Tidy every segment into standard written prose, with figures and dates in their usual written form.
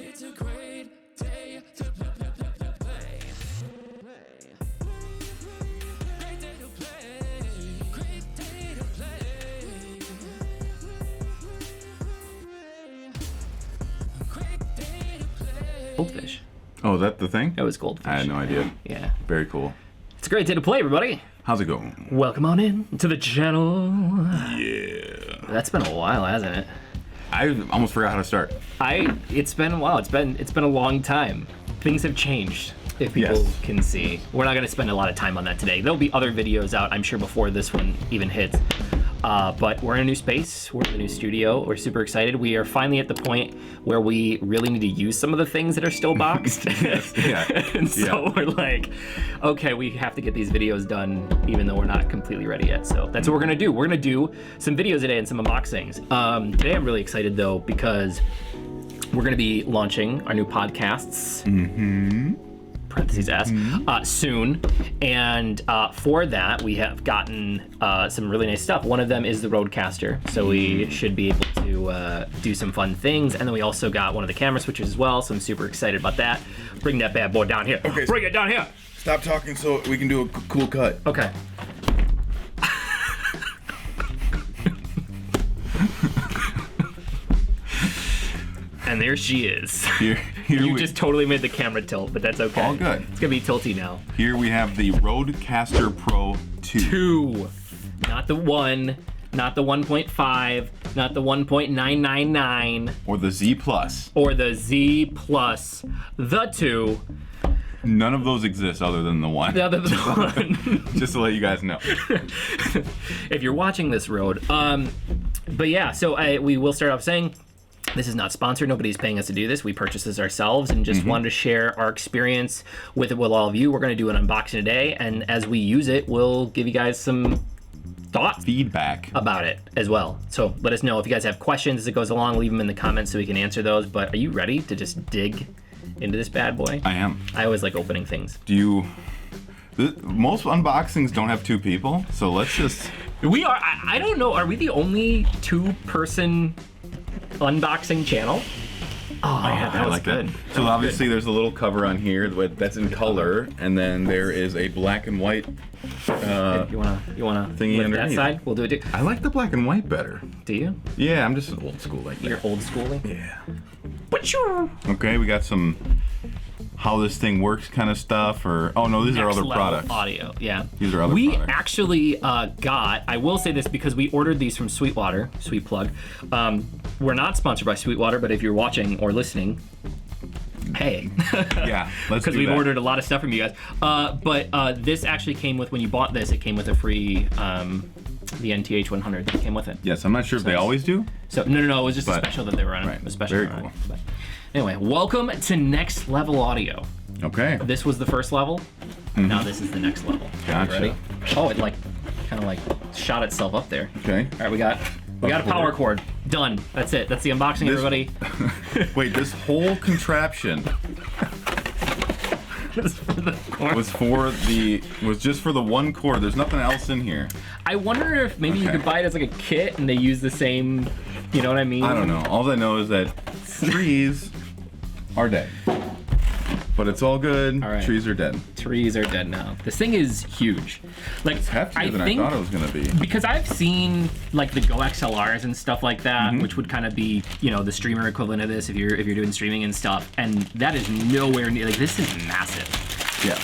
It's a great day to play. Great day to play. Great day to play. Great day to play. Goldfish. Oh, is that the thing? That was goldfish. I had no idea. Yeah. Very cool. It's a great day to play, everybody. How's it going? Welcome on in to the channel. Yeah. That's been a while, hasn't it? I almost forgot how to start. It's been a while. It's been a long time. Things have changed, if people can see. We're not going to spend a lot of time on that today. There'll be other videos out, I'm sure, before this one even hits. But we're in a new space. We're in a new studio. We're super excited. We are finally at the point where we really need to use some of the things that are still boxed. And so we're like, okay, we have to get these videos done even though we're not completely ready yet. So that's what we're gonna do. We're gonna do some videos today and some unboxings. Today I'm really excited though because we're gonna be launching our new podcasts. Parentheses S, soon. And for that, we have gotten some really nice stuff. One of them is the RodeCaster, so we should be able to do some fun things. And then we also got one of the camera switches as well, so I'm super excited about that. Bring that bad boy down here. Okay. Bring it down here. Stop talking so we can do a cool cut. Okay. And there she is. Here You just totally made the camera tilt, but that's okay. All good. It's gonna be tilty now. Here we have the RodeCaster Pro 2. 2, not the 1, not the 1.5, not the 1.999, Or the Z Plus. or the Z Plus, the 2, None of those exist other than the one. the other than the 1. Just to let you guys know. If you're watching this, Rode. But yeah, so we will start off saying, this is not sponsored. Nobody's paying us to do this. We purchased this ourselves and just wanted to share our experience with it with all of you. We're going to do an unboxing today, and as we use it, we'll give you guys some thoughts, Feedback. about it as well. So let us know if you guys have questions as it goes along. Leave them in the comments so we can answer those. But are you ready to just dig into this bad boy? I am. I always like opening things. Most unboxings don't have 2 people, so let's just... We are. I don't know. Are we the only 2-person unboxing channel? Oh yeah, that was good. So obviously there's a little cover on here that's in color, and then there is a black and white You wanna thingy lift that underneath. side? We'll do it. I like the black and white better. Do you? Yeah, I'm just old school like that. You're old schooling. Yeah. But you. Okay, we got some how this thing works kind of stuff, or oh no, these are other products. Audio, yeah. These are other we products. actually got, I will say this because we ordered these from Sweetwater, sweet plug. We're not sponsored by Sweetwater, but if you're watching or listening, hey. Yeah, let's do Because we've that. ordered a lot of stuff from you guys. But this actually came with, when you bought this, it came with a free, the NTH 100 that came with it. Yes, I'm not sure if they always do. So no, it was just a But- special that they were running. right, It was a special very they were running. cool. But anyway, welcome to Next Level Audio. Okay. This was the first level. Now this is the next level. Gotcha. Ready? Oh, it kind of shot itself up there. Okay. All right, we got a power cord. Done. That's it. That's the unboxing, everybody. Wait, this whole contraption Just for the cord. was just for the one cord. There's nothing else in here. I wonder if maybe you Okay. could buy it as like a kit and they use the same. You know what I mean? I don't know. All I know is that trees are dead. But it's all good. All right. Trees are dead. Trees are dead now. This thing is huge. Like It's heftier than I thought it was gonna be. Because I've seen like the Go XLRs and stuff like that, which would kind of be, the streamer equivalent of this if you're doing streaming and stuff. And that is nowhere near, like, this is massive. Yeah.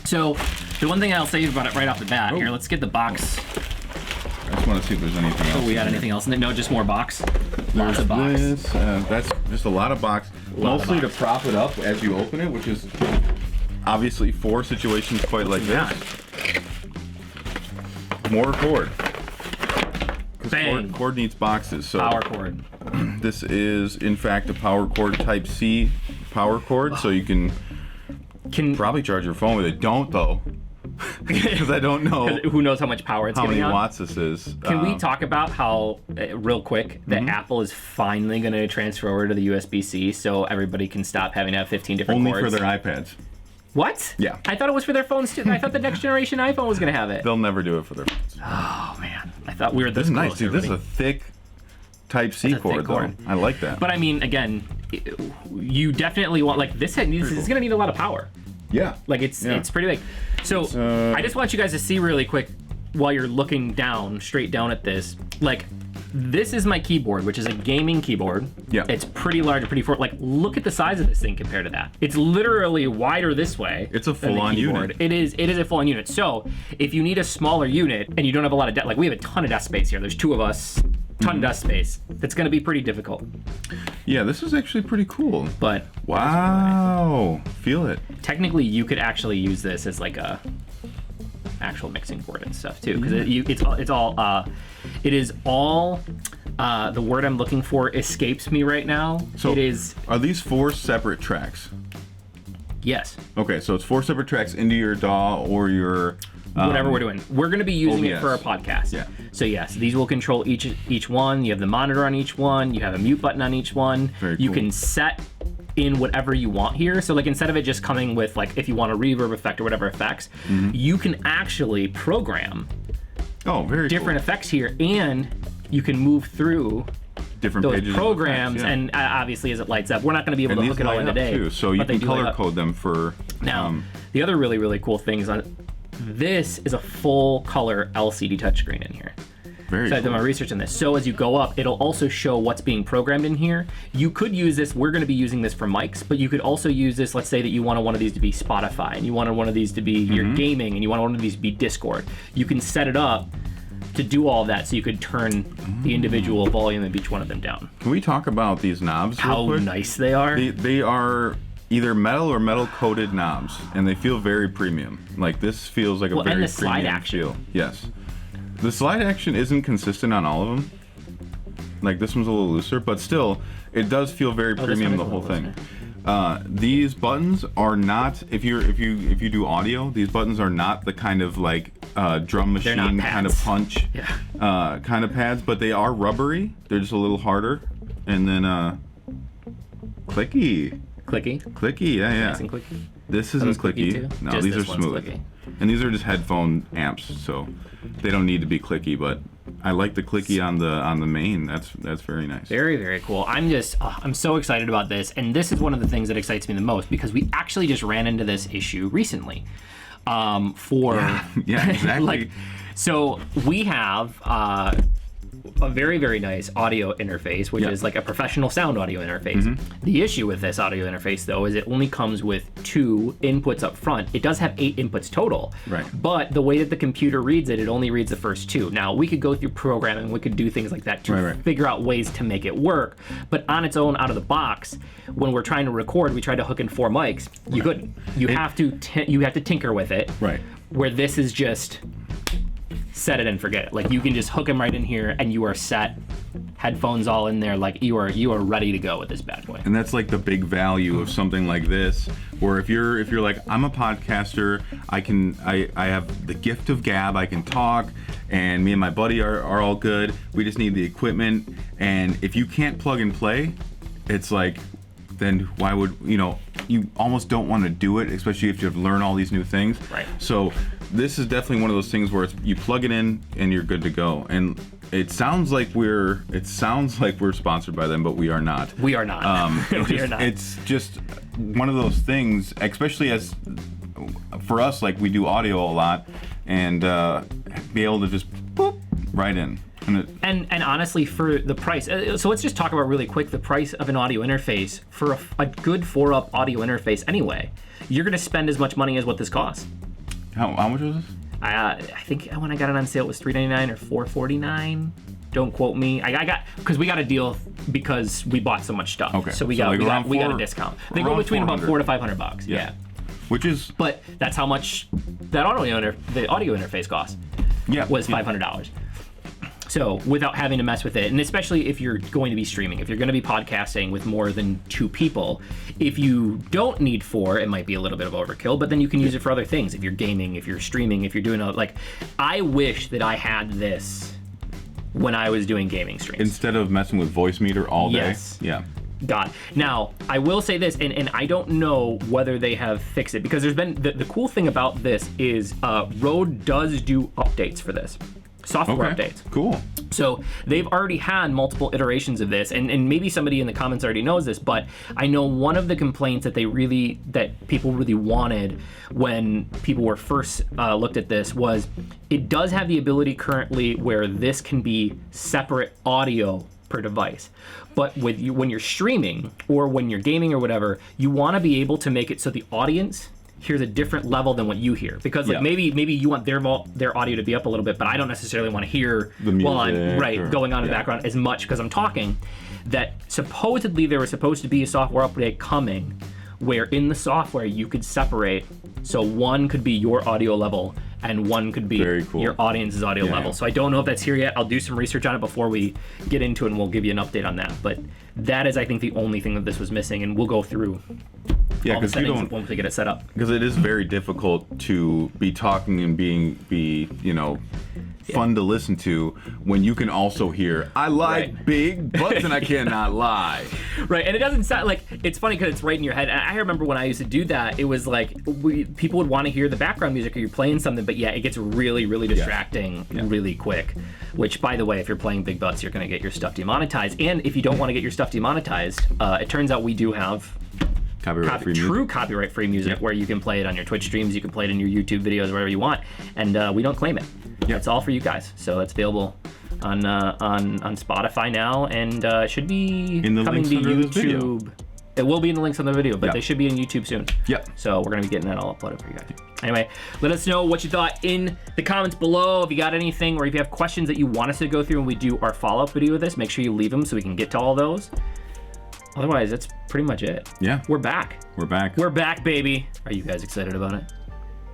So the one thing I'll say about it right off the bat, here, let's get the box. I just want to see if there's anything else. Oh, we got anything else in it? No, just more box. Lots of box. This, that's just a lot of box. Lot of Mostly box. to prop it up as you open it, which is obviously for situations quite like Yeah. this. More cord. 'Cause Bang. Cord needs boxes. So Power cord. this is in fact a power cord Type C power cord, so you can probably charge your phone with it. Don't though, because I don't know Who knows how much power it's how getting many on? watts this is. Can we talk about how, real quick, that Mm-hmm. Apple is finally going to transfer over to the USB-C so everybody can stop having to have 15 different only cords? for their iPads? What? Yeah. I thought it was for their phones too. I thought the next generation iPhone was going to have it. They'll never do it for their phones. Oh man, I thought we were This this is nice, close, dude. This is a everybody. thick Type C It's a thick cord, though. cord. I like that. But I mean, again, you definitely want, like, this is gonna need a lot of power. Yeah. Like it's pretty big. So I just want you guys to see really quick while you're looking down, straight down at this. Like, this is my keyboard, which is a gaming keyboard. Yeah. It's pretty large, pretty like, look at the size of this thing compared to that. It's literally wider this way. It's a full-on unit. It is a full-on unit. So if you need a smaller unit and you don't have a lot of like, we have a ton of desk space here. There's 2 of us, ton of desk space. It's gonna be pretty difficult. Yeah, this is actually pretty cool. But wow, feel it. Technically, you could actually use this as like a actual mixing board and stuff too, because it is all the word I'm looking for escapes me right now. So it is. Are these 4 separate tracks? Yes. Okay, so it's 4 separate tracks into your DAW or your whatever we're doing. We're going to be using it OBS. for our podcast. Yeah. So yes, these will control each one. You have the monitor on each one. You have a mute button on each one. Very You cool. can set in whatever you want here. So like, instead of it just coming with like, if you want a reverb effect or whatever effects, you can actually program very different cool. effects here, and you can move through different those pages of programs, effects, yeah. and obviously as it lights up, we're not going to be able And to these hook it all light in up today. too, so you but they can do light color up. code them for. Now, the other really, really cool thing is this is a full color LCD touchscreen in here. Very So I did my research on this. So as you go up, it'll also show what's being programmed in here. You could use this, we're gonna be using this for mics, but you could also use this, let's say that you want one of these to be Spotify, and you wanted one of these to be your gaming, and you want one of these to be Discord. You can set it up to do all of that, so you could turn the individual volume of each one of them down. Can we talk about these knobs real How quick? nice they are. They are either metal or metal coated knobs, and they feel very premium. Like, this feels like a and very the slide premium action. feel. Yes. The slide action isn't consistent on all of them. Like, this one's a little looser, but still, it does feel very this premium, one the is a whole little thing. These buttons are not, if you do audio, these buttons are not the kind of like drum machine not kind of pads. punch kind of pads, but they are rubbery. They're just a little harder. And then clicky, yeah. Nice and clicky. This isn't those clicky clicky. too? No, Just these are this one's smooth. clicky. And these are just headphone amps, so they don't need to be clicky. But I like the clicky on the main. That's very nice. Very, very cool. I'm so excited about this, and this is one of the things that excites me the most, because we actually just ran into this issue recently. Yeah, exactly. So we have a very, very nice audio interface, which is like a professional sound audio interface. The issue with this audio interface, though, is it only comes with 2 inputs up front. It does have 8 inputs total, Right. but the way that the computer reads it, it only reads the first 2. Now, we could go through programming, we could do things like that to Right. figure out ways to make it work, but on its own, out of the box, when we're trying to record, we tried to hook in 4 mics, you couldn't. You have to tinker with it. Right. Where this is just set it and forget it. Like, you can just hook them right in here and you are set. Headphones all in there, like you are ready to go with this bad boy. And that's like the big value of something like this, where if you're like, I'm a podcaster, I have the gift of gab, I can talk, and me and my buddy are all good. We just need the equipment, and if you can't plug and play, it's like, then why would you almost don't want to do it, especially if you have to learn all these new things. Right. So this is definitely one of those things where you plug it in and you're good to go. And it sounds like we're sponsored by them, but we are not. We are not. We are not. It's just one of those things, especially as for us, like, we do audio a lot, and be able to just boop right in. And honestly, for the price, so let's just talk about really quick the price of an audio interface for a good 4-up audio interface. Anyway, you're gonna spend as much money as what this costs. How much was this? I think when I got it on sale, it was $3.99 or $4.49. Don't quote me. I got, because we got a deal because we bought so much stuff. Okay. So we So got like we got a discount. They go around between about $400. $400 to $500. Yeah. Which is But that's how much that the audio interface cost. Was $500. So without having to mess with it, and especially if you're going to be streaming, if you're going to be podcasting with more than 2 people, if you don't need 4, it might be a little bit of overkill, but then you can use it for other things. If you're gaming, if you're streaming, if you're doing I wish that I had this when I was doing gaming streams. instead of messing with voice meter all day. Yes. Yeah. God. Now, I will say this, and I don't know whether they have fixed it, because there's been, the cool thing about this is Rode does do updates for this. software Okay. updates. Cool. So they've already had multiple iterations of this, and maybe somebody in the comments already knows this, but I know one of the complaints that people really wanted when people were first looked at this was it does have the ability currently where this can be separate audio per device. But when you're streaming or when you're gaming or whatever, you want to be able to make it so the audience here's a different level than what you hear, because like maybe you want their audio to be up a little bit, but I don't necessarily want to hear The music while I'm going on in the background as much because I'm talking. That supposedly there was supposed to be a software update coming where in the software you could separate, so one could be your audio level and one could be your audience's audio level. So I don't know if that's here yet. I'll do some research on it before we get into it, and we'll give you an update on that. But that is, I think, the only thing that this was missing, and we'll go through all the settings once we get it set up. Because it is very difficult to be talking and be fun to listen to when you can also hear, I like big butts and I cannot lie. Right, and it doesn't sound like, it's funny because it's right in your head. And I remember when I used to do that, it was like people would want to hear the background music or you're playing something, but it gets really, really distracting really quick. Which, by the way, if you're playing big butts, you're going to get your stuff demonetized. And if you don't want to get your stuff demonetized, it turns out we do have true copyright-free music where you can play it on your Twitch streams, you can play it in your YouTube videos, wherever you want, and we don't claim it. It's all for you guys. So it's available on Spotify now, and should be coming to YouTube. It will be in the links on the video, but they should be in YouTube soon. Yep. So we're gonna be getting that all uploaded for you guys. Anyway, let us know what you thought in the comments below. If you got anything, or if you have questions that you want us to go through when we do our follow-up video with this, make sure you leave them so we can get to all those. Otherwise, that's pretty much it. Yeah. We're back. We're back, baby. Are you guys excited about it?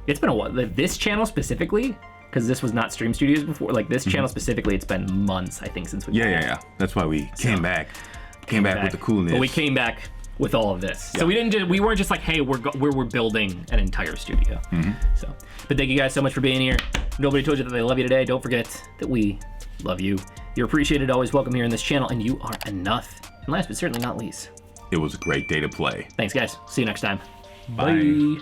It's been a while. This channel specifically, because this was not StreamStudios before, like this channel specifically, it's been months, I think, since we That's why we came back. Came back with the coolness. But we came back with all of this. So we weren't just like, hey, we're building an entire studio. So, but thank you guys so much for being here. Nobody told you that they love you today. Don't forget that we love you. You're appreciated, always welcome here in this channel, and you are enough. And last but certainly not least, it was a great day to play. Thanks, guys. See you next time. Bye.